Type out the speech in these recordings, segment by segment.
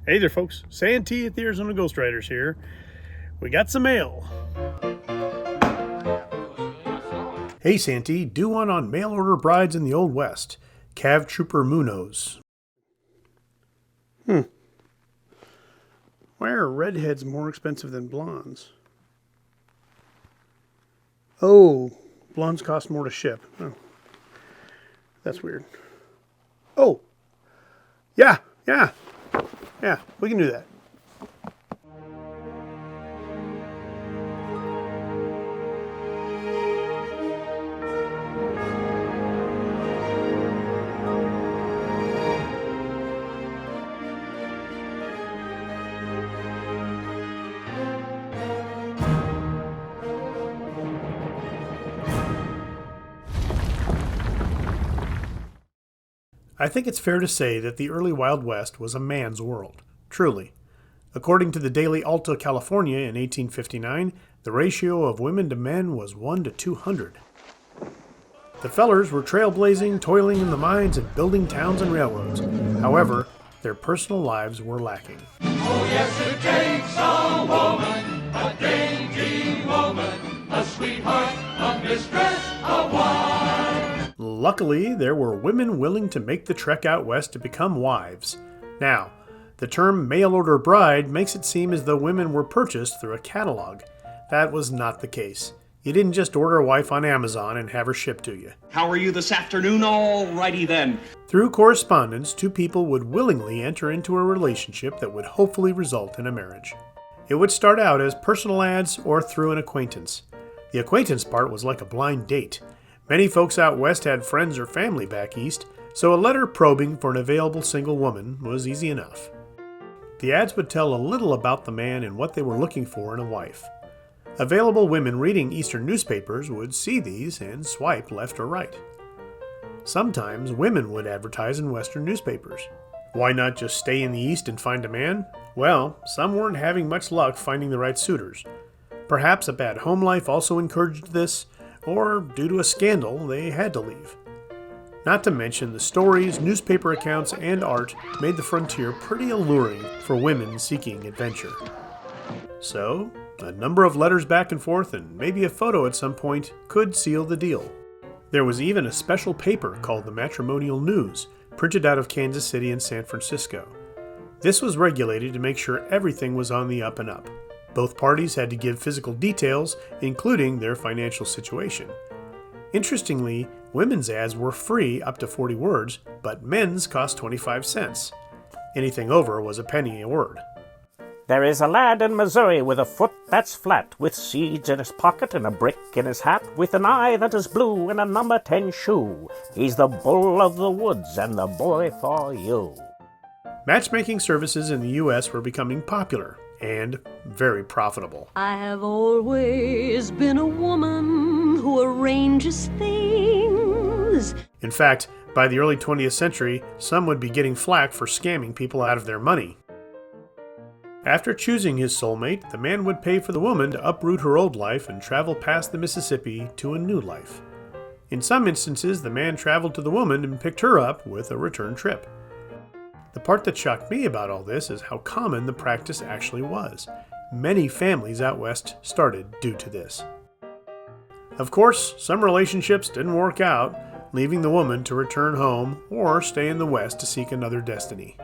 Hey there, folks. Santee at the Arizona Ghost Riders here. We got some mail. Hey, Santee, do one on mail order brides in the Old West. Cav Trooper Munoz. Why are redheads more expensive than blondes? Oh, blondes cost more to ship. Oh, that's weird. Oh, yeah, we can do that. I think it's fair to say that the early Wild West was a man's world, truly. According to the daily Alta California in 1859, the ratio of women to men was 1 to 200. The fellers were trailblazing, toiling in the mines, and building towns and railroads. However, their personal lives were lacking. Oh, yes, it takes a woman, a dainty woman, a sweetheart, a mistress, a wife. Luckily, there were women willing to make the trek out west to become wives. Now, the term mail-order bride makes it seem as though women were purchased through a catalog. That was not the case. You didn't just order a wife on Amazon and have her shipped to you. How are you this afternoon? All righty then. Through correspondence, two people would willingly enter into a relationship that would hopefully result in a marriage. It would start out as personal ads or through an acquaintance. The acquaintance part was like a blind date. Many folks out west had friends or family back east, so a letter probing for an available single woman was easy enough. The ads would tell a little about the man and what they were looking for in a wife. Available women reading Eastern newspapers would see these and swipe left or right. Sometimes women would advertise in Western newspapers. Why not just stay in the East and find a man? Well, some weren't having much luck finding the right suitors. Perhaps a bad home life also encouraged this, or due to a scandal, they had to leave. Not to mention the stories, newspaper accounts, and art made the frontier pretty alluring for women seeking adventure. So, a number of letters back and forth and maybe a photo at some point could seal the deal. There was even a special paper called the Matrimonial News, printed out of Kansas City and San Francisco. This was regulated to make sure everything was on the up and up. Both parties had to give physical details, including their financial situation. Interestingly, women's ads were free up to 40 words, but men's cost 25 cents. Anything over was a penny a word. There is a lad in Missouri with a foot that's flat, with seeds in his pocket and a brick in his hat, with an eye that is blue and a number 10 shoe. He's the bull of the woods and the boy for you. Matchmaking services in the U.S. were becoming popular and very profitable. I have always been a woman who arranges things. In fact, by the early 20th century, some would be getting flack for scamming people out of their money. After choosing his soulmate, the man would pay for the woman to uproot her old life and travel past the Mississippi to a new life. In some instances, the man traveled to the woman and picked her up with a return trip. The part that shocked me about all this is how common the practice actually was. Many families out west started due to this. Of course, some relationships didn't work out, leaving the woman to return home or stay in the west to seek another destiny.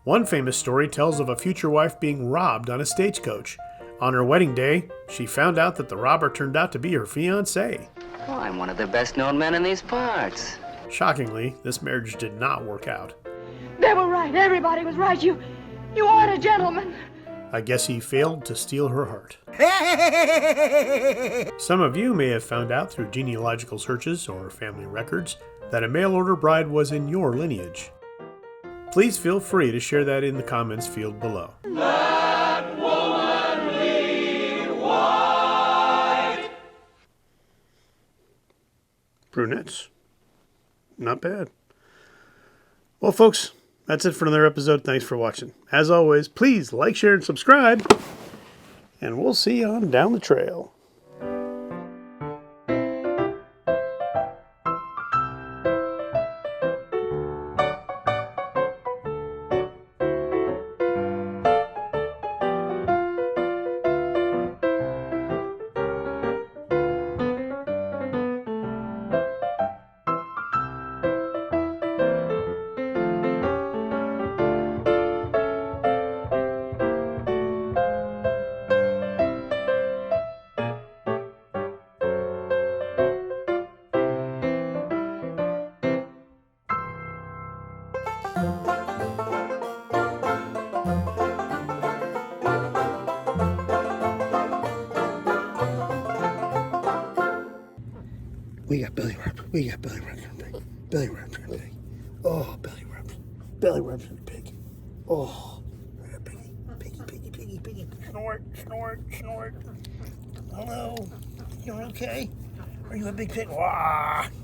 One famous story tells of a future wife being robbed on a stagecoach. On her wedding day, she found out that the robber turned out to be her fiancé. Well, I'm one of the best-known men in these parts. Shockingly, this marriage did not work out. They were right. Everybody was right. You are a gentleman. I guess he failed to steal her heart. Some of you may have found out through genealogical searches or family records that a mail-order bride was in your lineage. Please feel free to share that in the comments field below. That womanly white. Brunettes. Not bad. Well, folks, that's it for another episode. Thanks for watching. As always, please like, share, and subscribe. And we'll see you on down the trail. We got belly rubs. We got belly rubs on the pig. Belly rubs on the pig. Oh, belly rubs. Belly rubs on the pig. Oh, piggy, piggy, piggy, piggy, piggy. Snort, snort, snort. Hello. You okay? Are you a big pig? Wah!